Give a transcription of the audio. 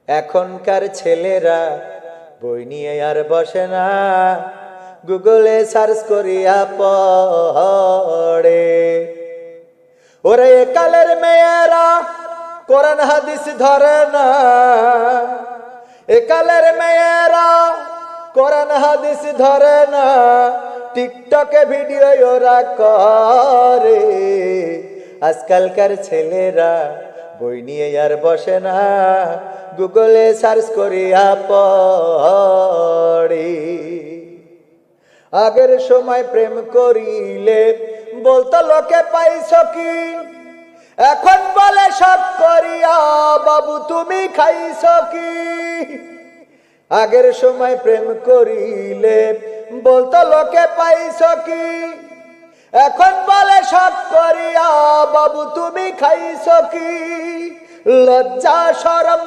এখনকার ছেলেরা বই নিয়ে আর বসে না, গুগলে সার্চ করিয়া পড়ে। ওরে কালের মেয়েরা কোরআন হাদিস ধরে না, একালের মেয়েরা কোরআন হাদিস ধরে না, টিকটকে ভিডিও ওরা করে। আজকালকার ছেলেরা বই নিয়ে আর বসে না, গুগলে সার্চ করিয়া পড়ে। আগের সময় প্রেম করিলে বলতো লোকে পাইছ কি, এখন বলে সব করিয়া বাবু তুমি খাইছ কি। আগের সময় প্রেম করিলে বলতো লোকে পাইছ কি, এখন বলে সব করিয়া বাবু তুমি খাইছ কি। লজ্জা শরম